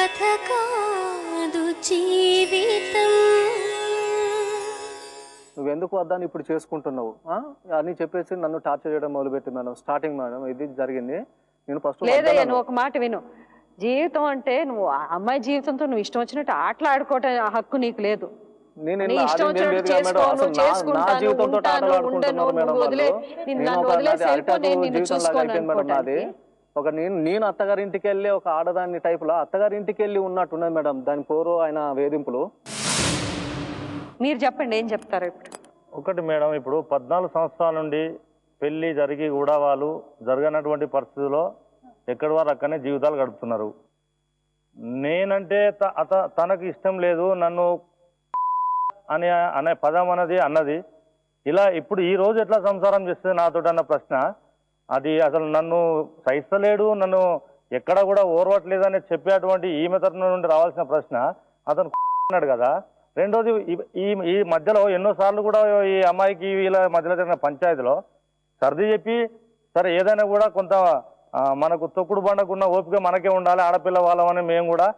కథ కాదు జీవితం. నువ్వెందుకు వద్దని ఇప్పుడు చేసుకుంటున్నావు అని చెప్పేసి నన్ను టార్చర్ చేయడం మొదలుపెట్టి మేడం. స్టార్టింగ్ మేడం ఇది జరిగింది. నేను ఫస్ట్ లేదయ్యా, నువ్వు ఒక మాట విను. జీవితం అంటే నువ్వు అమ్మాయి జీవితంతో నువ్వు ఇష్టం వచ్చినట్టు ఆటలు ఆడుకోవటం హక్కు నీకు లేదు. ఇష్టం వచ్చినట్టు చేసుకోను, చేసుకుంటాను, ఉంటాను, ఉండను, నువ్వు వదిలే నన్ను వదిలేసి వెళ్ళిపోయి నేను చూసుకోను. ఒక నేను అత్తగారింటికి వెళ్ళి ఒక ఆడదాన్ని టైపులో అత్తగారింటికి వెళ్ళి ఉన్నట్టున్నది మేడం. దాని పోరు ఆయన వేధింపులు. మీరు చెప్పండి, ఏం చెప్తారు ఇప్పుడు? ఒకటి మేడం, ఇప్పుడు 14 సంవత్సరాల నుండి పెళ్లి జరిగి కూడా వాళ్ళు జరగనటువంటి పరిస్థితుల్లో ఎక్కడి వారు అక్కడనే జీవితాలు గడుపుతున్నారు. నేనంటే తనకు ఇష్టం లేదు నన్ను అనే పదం అన్నది ఇలా ఇప్పుడు ఈ రోజు ఎట్లా సంసారం చేస్తుంది నాతో అన్న ప్రశ్న, అది అసలు నన్ను సహిస్తలేడు, నన్ను ఎక్కడ కూడా ఓర్వట్లేదని చెప్పేటువంటి ఈమె తరఫున నుండి రావాల్సిన ప్రశ్న అతను అన్నాడు కదా. రెండోది ఈ మధ్యలో ఎన్నోసార్లు కూడా ఈ అమ్మాయికి వీళ్ళ మధ్యలో జరిగిన పంచాయతీలో సర్ది చెప్పి సరే ఏదైనా కూడా కొంత మనకు తొక్కుడు బండకున్న ఓపిక మనకే ఉండాలి, ఆడపిల్ల వాళ్ళమని మేము కూడా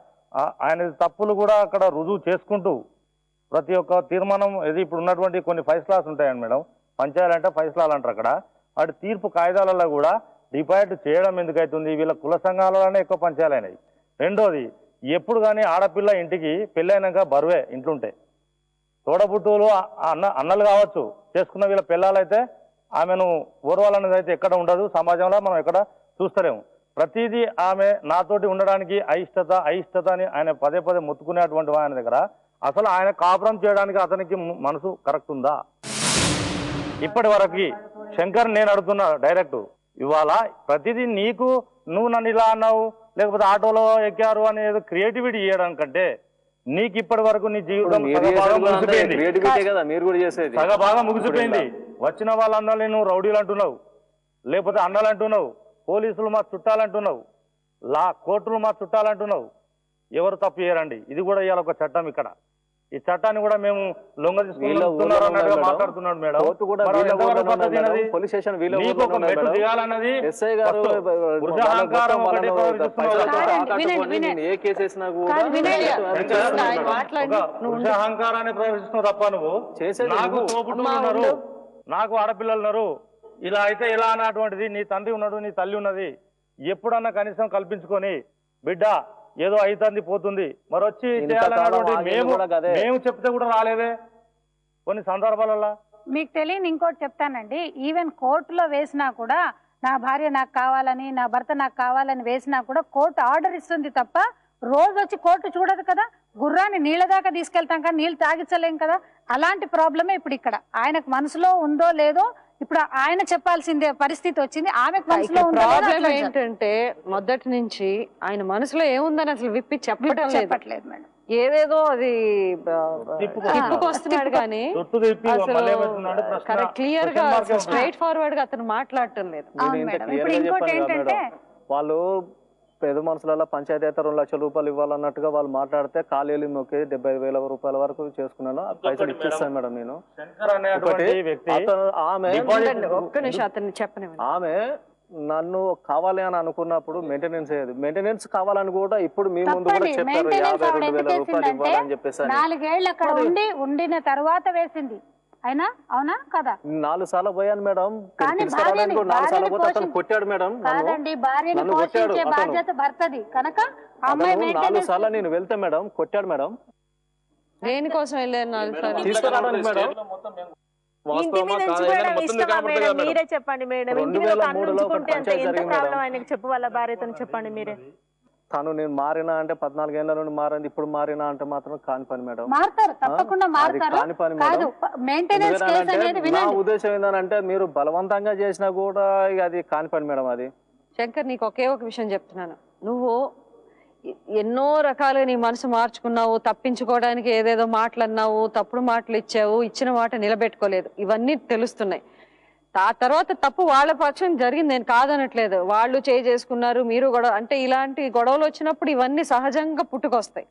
ఆయన తప్పులు కూడా అక్కడ రుజువు చేసుకుంటూ ప్రతి ఒక్క తీర్మానం ఇది ఇప్పుడు ఉన్నటువంటి కొన్ని ఫైస్లాస్ ఉంటాయండి మేడం. పంచాయతీలు అంటే ఫైస్లాలు అంటారు. అక్కడ వాటి తీర్పు కాగితాలలో కూడా డిపాజిట్ చేయడం ఎందుకైతుంది, వీళ్ళ కుల సంఘాలలోనే ఎక్కువ పంచాయతీలు. రెండోది ఎప్పుడు కానీ ఆడపిల్ల ఇంటికి పెళ్ళైనాక బరువే ఇంట్లుంటే తోడబుట్టువులు అన్నలు కావచ్చు చేసుకున్న వీళ్ళ పిల్లలైతే ఆమెను ఓర్వాలనేది అయితే ఎక్కడ ఉండదు. సమాజంలో మనం ఎక్కడ చూస్తలేము. ప్రతిదీ ఆమె నాతోటి ఉండడానికి అయిష్టత అని ఆయన పదే పదే మొత్తుకునేటువంటి ఆయన దగ్గర అసలు ఆయన కాపురం చేయడానికి అతనికి మనసు కరెక్ట్ ఉందా? ఇప్పటి వరకు శంకర్ నేను అడుగుతున్నా డైరెక్ట్, ఇవాళ ప్రతిదీ నీకు నువ్వు నన్ను ఇలా అన్నావు లేకపోతే ఆటోలో ఎక్కారు అనేది క్రియేటివిటీ చేయడానికంటే నీకు ఇప్పటి వరకు నీ జీవితం సగభాగం ముగిసిపోయింది. వచ్చిన వాళ్ళందరినీ నువ్వు రౌడీలు అంటున్నావు, లేకపోతే అన్నలు అంటున్నావు, పోలీసులు మా చుట్టాలంటున్నావు, కోర్టులు మా చుట్టాలంటున్నావు. ఎవరు తప్పు చేయరండి. ఇది కూడా ఇవాళ ఒక చట్టం. ఇక్కడ ఈ చట్టాన్ని కూడా మేము లొంగ తీసుకున్నట్టుగా మాట్లాడుతున్నాడు మేడం. అహంకారాన్ని ప్రదర్శిస్తున్నావు తప్ప నువ్వు నాకు తోపుడు ఉన్నారు, నాకు ఆడపిల్లలు ఉన్నారు, ఇలా అయితే ఇలా అన్నటువంటిది నీ తండ్రి ఉన్నాడు, నీ తల్లి ఉన్నది. ఎప్పుడన్నా కనీసం కల్పించుకొని బిడ్డ ఏదో అవుతుంది పోతుంది మరి వచ్చి చేయాలన్నటువంటి మేము చెప్తే కూడా రాలేదే కొన్ని సందర్భాలలో. మీకు తెలియని ఇంకోటి చెప్తానండి, ఈవెన్ కోర్టులో వేసినా కూడా నా భార్య నాకు కావాలని నా భర్త నాకు కావాలని వేసినా కూడా కోర్టు ఆర్డర్ ఇస్తుంది తప్ప రోజు వచ్చి కోర్టు చూడదు కదా. గుర్రాన్ని నీళ్ళ దాకా తీసుకెళ్తాం కానీ నీళ్ళు తాగించలేం కదా. అలాంటి ప్రాబ్లమే ఇప్పుడు ఇక్కడ. ఆయనకు మనసులో ఉందో లేదో ఇప్పుడు ఆయన చెప్పాల్సిందే పరిస్థితి వచ్చింది. ఆమెకు మనసులో ప్రాబ్లం ఏంటంటే మొదటి నుంచి ఆయన మనసులో ఏముందని అసలు విప్పి చెప్పట్లేదు మేడం. ఏదేదో అది తిప్పుకొస్తున్నాడు కానీ క్లియర్ గా స్ట్రైట్ ఫార్వర్డ్ గా అతను మాట్లాడటం లేదు. ఇప్పుడు ఇంకోటి ఏంటంటే వాళ్ళు పేద మనుషులలో పంచాయతీ అయితే 2 లక్షల రూపాయలు ఇవ్వాలన్నట్టుగా వాళ్ళు మాట్లాడితే ఖాళీలు నొక్కి 75,000 రూపాయల వరకు చేసుకున్నాను. పైసలు ఇచ్చేస్తాను మేడం నేను. ఆమె నన్ను కావాలి అని అనుకున్నప్పుడు మెయింటెనెన్స్ అయ్యేది. మెయింటెనెన్స్ కావాలని కూడా ఇప్పుడు మీ ముందు కూడా చెప్పారు 52,000 రూపాయలు ఇవ్వాలని చెప్పేసి. 4 ఏళ్ళు అక్కడ ఉండిన తర్వాత వేసింది అయినా అవునా కదా. 4 సార్లు పోయాను మేడం. 4 సార్లు పోతే అతను కొట్టాడు మేడం. కాదండి, భార్యని పోషించే బాధ్యత భర్తది కనుక 4 సార్లు నేను వెళ్తే మేడం కొట్టాడు మేడం. దేనికోసం వెళ్ళాను తీసుకురావడానికి మేడం. మీరే చెప్పండి మేడం, ఇంటి మీద కన్నుంచుకుంటే ఎంత ప్రాబ్లం ఆయనకి చెప్పు వాళ్ళ భార్యతో చెప్పండి మీరే. తను నేను మారినా అంటే 14 ఏళ్ల నుండి మారింది, ఇప్పుడు మారినా అంటే మాత్రం కాని పని మేడం. మారుతారు తప్పకుండా మారుతారు. కాని పని మేడం. నా ఉద్దేశం ఏంటంటే మీరు బలవంతంగా చేసినా కూడా అది కాని పని మేడం. అది శంకర్, నీకు ఒకే ఒక విషయం చెప్తున్నాను. నువ్వు ఎన్నో రకాలుగా నీ మనసు మార్చుకున్నావు, తప్పించుకోవడానికి ఏదేదో మాటలు అన్నావు, తప్పుడు మాటలు ఇచ్చావు, ఇచ్చిన మాట నిలబెట్టుకోలేదు, ఇవన్నీ తెలుస్తున్నాయి. ఆ తర్వాత తప్పు వాళ్ళ పక్షం జరిగింది, నేను కాదనట్లేదు. వాళ్ళు చేసుకున్నారు, మీరు గొడవ అంటే ఇలాంటి గొడవలు వచ్చినప్పుడు ఇవన్నీ సహజంగా పుట్టుకొస్తాయి.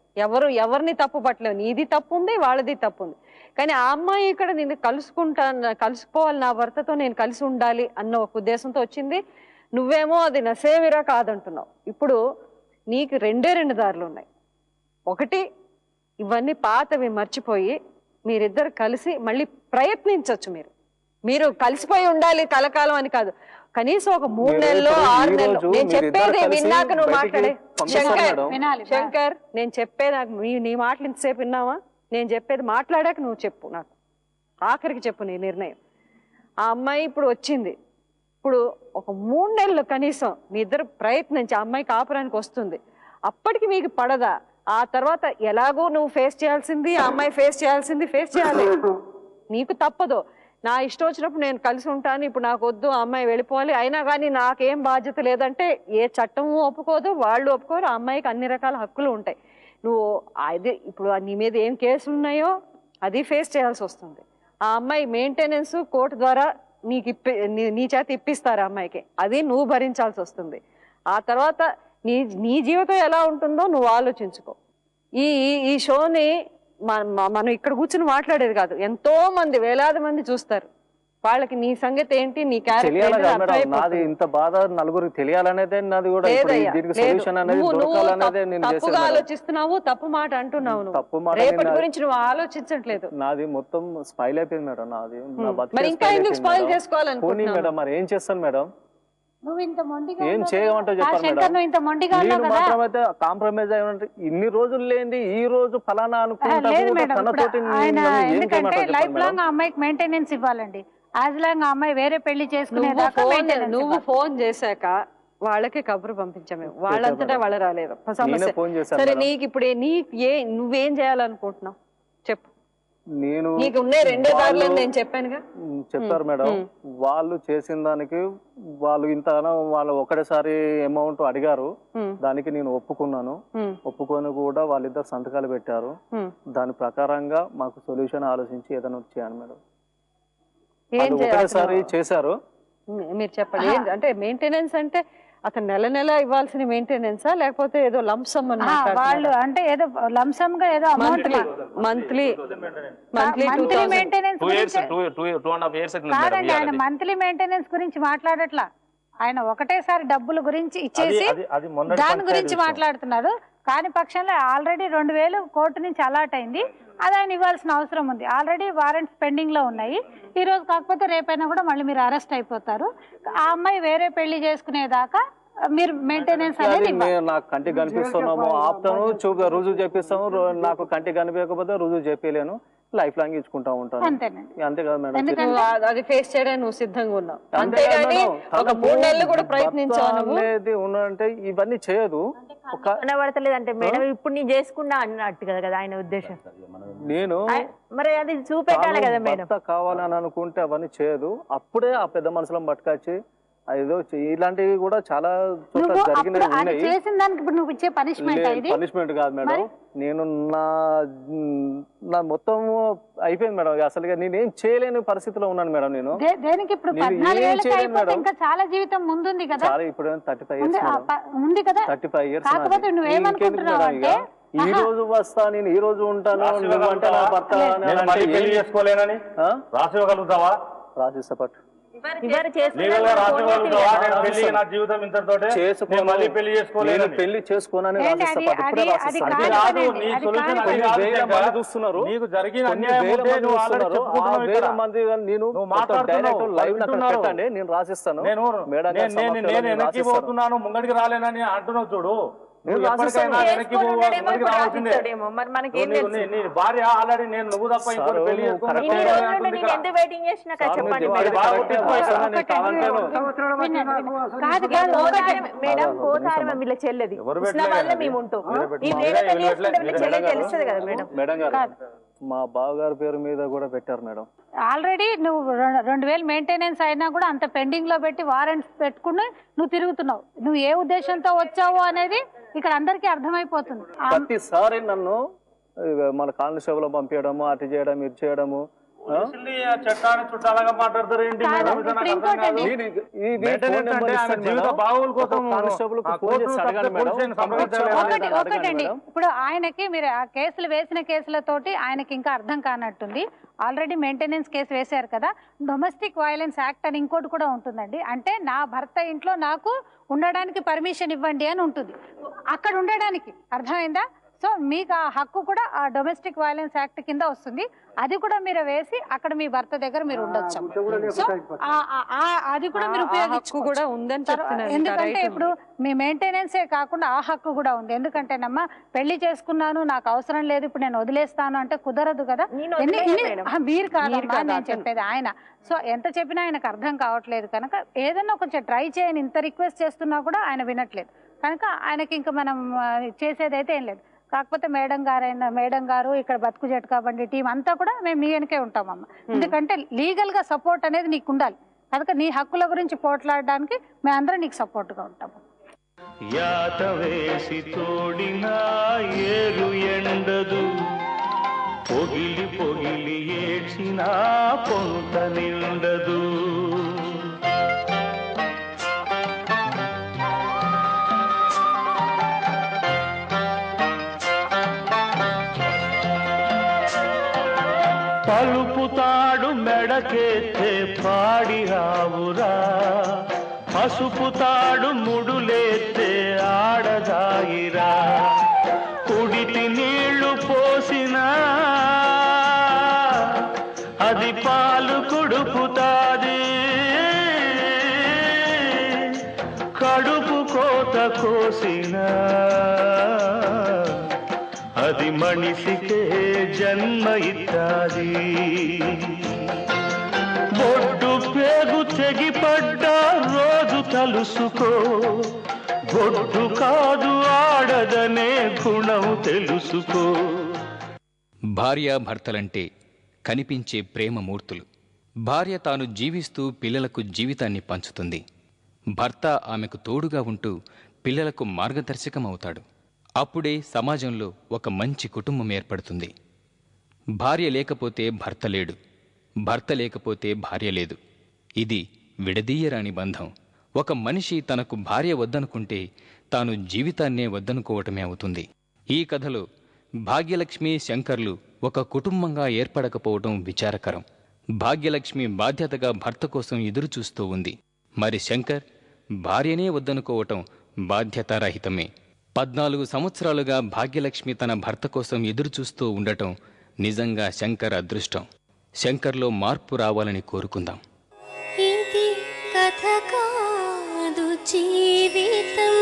ఎవరిని తప్పు పట్టలేవు. నీది తప్పు ఉంది, వాళ్ళది తప్పు ఉంది. కానీ ఆ అమ్మాయి ఇక్కడ నేను కలుసుకోవాలి, నా భర్తతో నేను కలిసి ఉండాలి అన్న ఒక ఉద్దేశంతో వచ్చింది. నువ్వేమో అది నసేమిరా కాదంటున్నావు. ఇప్పుడు నీకు 2 దారులు ఉన్నాయి. ఒకటి ఇవన్నీ పాతవి మర్చిపోయి మీరిద్దరు కలిసి మళ్ళీ ప్రయత్నించవచ్చు. మీరు కలిసిపోయి ఉండాలి కలకాలం అని కాదు, కనీసం ఒక 3 నెలలు 6 నెలలు. నేను చెప్పేది విన్నాక నువ్వు మాట్లాడే శంకర్, నేను చెప్పేది నాకు నీ మాటలు ఇంతసేపు విన్నావా? నేను చెప్పేది మాట్లాడాక నువ్వు చెప్పు, నాకు ఆఖరికి చెప్పు నీ నిర్ణయం. ఆ అమ్మాయి ఇప్పుడు వచ్చింది, ఇప్పుడు ఒక 3 నెలలు కనీసం మీ ఇద్దరు ప్రయత్నించి ఆ అమ్మాయి కాపురానికి వస్తుంది. అప్పటికి మీకు పడదా? ఆ తర్వాత ఎలాగో నువ్వు ఫేస్ చేయాల్సింది, ఆ అమ్మాయి ఫేస్ చేయాలి. నీకు తప్పదు. నా ఇష్టం వచ్చినప్పుడు నేను కలిసి ఉంటాను, ఇప్పుడు నాకు వద్దు, ఆ అమ్మాయి వెళ్ళిపోవాలి, అయినా కానీ నాకేం బాధ్యత లేదంటే ఏ చట్టము ఒప్పుకోదు, వాళ్ళు ఒప్పుకోరు. ఆ అమ్మాయికి అన్ని రకాల హక్కులు ఉంటాయి. నువ్వు అది ఇప్పుడు నీ మీద ఏం కేసులు ఉన్నాయో అది ఫేస్ చేయాల్సి వస్తుంది. ఆ అమ్మాయి మెయింటెనెన్స్ కోర్టు ద్వారా నీకు నీ చేత ఇప్పిస్తారు ఆ అమ్మాయికి, అది నువ్వు భరించాల్సి వస్తుంది. ఆ తర్వాత నీ జీవితం ఎలా ఉంటుందో నువ్వు ఆలోచించుకో. ఈ షోని మనం ఇక్కడ కూర్చుని మాట్లాడేది కాదు, ఎంతో మంది వేలాది మంది చూస్తారు. వాళ్ళకి నీ సంగతి ఏంటి, నీ క్యారెక్టర్ నాది ఇంత బాధ నలుగురికి తెలియాలనేదే నాది కూడా. తప్పుగా ఆలోచిస్తున్నావు, తప్పు మాట అంటున్నావు, రేపటి గురించి నువ్వు ఆలోచించట్లేదు. నాది మొత్తం స్పాయిల్ అయిపోయింది మేడం. నాది మరి ఇంకా ఎందుకు స్పాయిల్ చేసుకోవాలనుకుంటున్నావు మేడం? మరి ఏం చేస్తాను మేడం? నువ్వు ఇంత మొండిగా ఏం చేయమంటే మాత్రమైతే కాంప్రమైజ్ అయ్యి ఇన్ని రోజులు లేని ఈ రోజు ఫలానా అనుకుంటా. ఎందుకంటే లైఫ్ లాంగ్ ఆ అమ్మాయికి మెయింటెనెన్స్ ఇవ్వాలండి. యాజ్ లాంగ్ ఆ అమ్మాయి వేరే పెళ్లి చేసుకునేదాకా నువ్వు ఫోన్ చేశాక వాళ్ళకి కబురు పంపించాము, వాళ్ళంతటా వాళ్ళు రాలేదు. సమస్య సరే, నీకు ఇప్పుడు నువ్వేం చేయాలనుకుంటున్నావు చెప్పు. నీకు ఉండే 2 దారులు నేను చెప్పానుగా. చెప్పారు మేడం, వాళ్ళు చేసిన దానికి వాళ్ళు ఇంతగానో వాళ్ళు ఒకటేసారి అమౌంట్ అడిగారు, దానికి నేను ఒప్పుకున్నాను. ఒప్పుకొని కూడా వాళ్ళిద్దరు సంతకాలు పెట్టారు. దాని ప్రకారంగా మాకు సొల్యూషన్ ఆలోచించి ఏదైనా చేయాలి మేడం. ఒకటేసారి చేశారు. మీరు చెప్పండి, అంటే మెయింటెనెన్స్ అంటే అతను నెల ఇవ్వాల్సిన మెయింటెనెన్సా లేకపోతే ఏదో లంసమ్ వాళ్ళు అంటే ఏదో లంసమ్ గా ఏదో మంత్లీ మెయింటెనెన్స్ కాదండి. ఆయన మంత్లీ మెయింటెనెన్స్ గురించి మాట్లాడట్లా, ఆయన ఒకటేసారి డబ్బుల గురించి ఇచ్చేసి దాని గురించి మాట్లాడుతున్నారు. కాని పక్షంలో ఆల్రెడీ 2000 కోర్టు నుంచి అలాట్ అయింది, అది ఆయన ఇవ్వాల్సిన అవసరం ఉంది. ఆల్రెడీ వారెంట్స్ పెండింగ్ లో ఉన్నాయి. ఈ రోజు కాకపోతే రేపైనా కూడా మళ్ళీ మీరు అరెస్ట్ అయిపోతారు. ఆ అమ్మాయి వేరే పెళ్లి చేసుకునేదాకా మీరు మెయింటెనెన్స్ అనేది నాకు కంటికి కనిపిస్తున్నాము ఆపుతాను, రుజువు చెప్పిస్తాము. నాకు కంటికి కనిపించకపోతే రుజువు చెప్పలేను, లైఫ్ లాంగ్ ఇచ్చుకుంటా ఉంటాను. అంతే కదా మేడం, అది ఫేస్ చేయడానికి నువ్వు సిద్ధంగా ఉన్నావు. అంతేగాని ఒక 3 నెలలు కూడా ప్రయత్నించావు ఉన్నంటే ఇవన్నీ చేయదు. కనబడతలేదంటే మేడం ఇప్పుడు నేను చేసుకున్నా అన్నట్టు కదా ఆయన ఉద్దేశం. నేను మరి అది చూపెట్టాలి కదా మేడం. కావాలని అనుకుంటే అవన్నీ చేయదు. అప్పుడే ఆ పెద్ద మనుషులను పట్టుకొచ్చి ఏదో ఇలాంటివి కూడా చాలా పనిష్మెంట్ కాదు మేడం. నేను నా మొత్తం అయిపోయింది మేడం. అసలు నేనేం చేయలేని పరిస్థితిలో ఉన్నాను మేడం. నేను దేనికి ఇప్పుడు ఇంకా చాలా జీవితం ముందుంది కదా. ఇప్పుడు 35 years ఉంది కదా, 35 years. కాకపోతే నువ్వేమనుకుంటున్నావు అంటే ఈ రోజు వస్తా, నేను ఈ రోజు ఉంటాను, నువ్వంటే నా భర్త పెళ్లి చేసుకోలేనని రాసివ్వగలుగుతావా? రాసిస్తా పట్టు పెళ్లి చేసుకోనని చూస్తున్నారు. నేను రాసిస్తాను పోతున్నాను, ముంగడికి రాలేనని అంటున్నావు చూడు. భార్య ఆల్రెడీ నేను నువ్వు తప్ప ఇంకోటి పెళ్లి మేడం పోతారం వీళ్ళ చెల్లెది వల్ల మేము ఉంటాం. తెలుస్తుంది కదా మేడం. మా బావగారి పేరు మీద కూడా పెట్టారు మేడం. ఆల్రెడీ నువ్వు 2000 మెయింటెనెన్స్ అయినా కూడా అంత పెండింగ్ లో పెట్టి వారెంట్స్ పెట్టుకుని నువ్వు తిరుగుతున్నావు. నువ్వు ఏ ఉద్దేశంతో వచ్చావు అనేది ఇక్కడ అందరికీ అర్థమైపోతుంది. ప్రతిసారి నన్ను మన కానిస్టేబుల్ పంపించడము, అటు చేయడం, ఇది చేయడము, చట్టాన్ని చుట్టాలుగా మాట్లాడతారు ఏంటి? ఒకటండి, ఇప్పుడు ఆయనకి మీరు ఆ కేసులు వేసిన కేసులతోటి ఆయనకి ఇంకా అర్థం కానట్టుంది. ఆల్రెడీ మెయింటెనెన్స్ కేసు వేశారు కదా. డొమెస్టిక్ వైలెన్స్ యాక్ట్ అని ఇంకోటి కూడా ఉంటుందండి. అంటే నా భర్త ఇంట్లో నాకు ఉండడానికి పర్మిషన్ ఇవ్వండి అని ఉంటుంది. అక్కడ ఉండడానికి అర్థమైందా? సో మీకు ఆ హక్కు కూడా ఆ డొమెస్టిక్ వైలెన్స్ యాక్ట్ కింద వస్తుంది. అది కూడా మీరు వేసి అక్కడ మీ భర్త దగ్గర మీరు ఉండొచ్చు. సో అది కూడా మీరు కూడా ఉందని చెప్తున్నారు. ఎందుకంటే ఇప్పుడు మీ మెయింటెనెన్సే కాకుండా ఆ హక్కు కూడా ఉంది. ఎందుకంటేనమ్మా పెళ్లి చేసుకున్నాను, నాకు అవసరం లేదు, ఇప్పుడు నేను వదిలేస్తాను అంటే కుదరదు కదా. మీరు కాదమ్మా నేను చెప్పేది, ఆయన. సో ఎంత చెప్పినా ఆయనకు అర్థం కావట్లేదు కనుక ఏదన్నా కొంచెం ట్రై చేయని ఇంత రిక్వెస్ట్ చేస్తున్నా కూడా ఆయన వినట్లేదు కనుక ఆయనకి ఇంకా మనం చేసేదైతే ఏం లేదు. కాకపోతే మేడం గారు ఇక్కడ బతుకు జట్కా బండి టీం అంతా కూడా మేము మీ వెనకే ఉంటామమ్మ. ఎందుకంటే లీగల్ గా సపోర్ట్ అనేది నీకు ఉండాలి కనుక నీ హక్కుల గురించి పోట్లాడడానికి మేమందరం నీకు సపోర్ట్ గా ఉంటాము. యాత వేసి తోడినా ఏరు ఎండదు, పొగిలి పొగిలి ఏడ్చినా పొంత నిండదు. పలుపుతాడు మెడకెత్తే పాడి రావురా, పసుపుతాడు ముడులేత్తే ఆడదాయిరా. కుడిటి నీళ్లు పోసినా అది పాలు కుడుపుతాది, కడుపు కోత కోసినా అది మనిషికే జన్మ ఇత్తాది. బొడ్డు పేగు తెగిపడ్డ రోజు తలుసుకో, బొడ్డు కాదు ఆడదనే గుణం తెలుసుకో. భార్యాభర్తలంటే కనిపించే ప్రేమమూర్తులు. భార్య తాను జీవిస్తూ పిల్లలకు జీవితాన్ని పంచుతుంది. భర్త ఆమెకు తోడుగా ఉంటూ పిల్లలకు మార్గదర్శకమవుతాడు. అప్పుడే సమాజంలో ఒక మంచి కుటుంబం ఏర్పడుతుంది. భార్య లేకపోతే భర్త లేడు, భర్త లేకపోతే భార్య లేదు. ఇది విడదీయరాని బంధం. ఒక మనిషి తనకు భార్య వద్దనుకుంటే తాను జీవితాన్నే వద్దనుకోవటమే అవుతుంది. ఈ కథలో భాగ్యలక్ష్మి శంకర్లు ఒక కుటుంబంగా ఏర్పడకపోవటం విచారకరం. భాగ్యలక్ష్మి బాధ్యతగా భర్త కోసం ఎదురుచూస్తూ ఉంది. మరి శంకర్ భార్యనే వద్దనుకోవటం బాధ్యతారహితమే. 14 సంవత్సరాలుగా భాగ్యలక్ష్మి తన భర్త కోసం ఎదురుచూస్తూ ఉండటం నిజంగా శంకర్ అదృష్టం. శంకర్లో మార్పు రావాలని కోరుకుందాం. ఇది కథ కాదు జీవితం.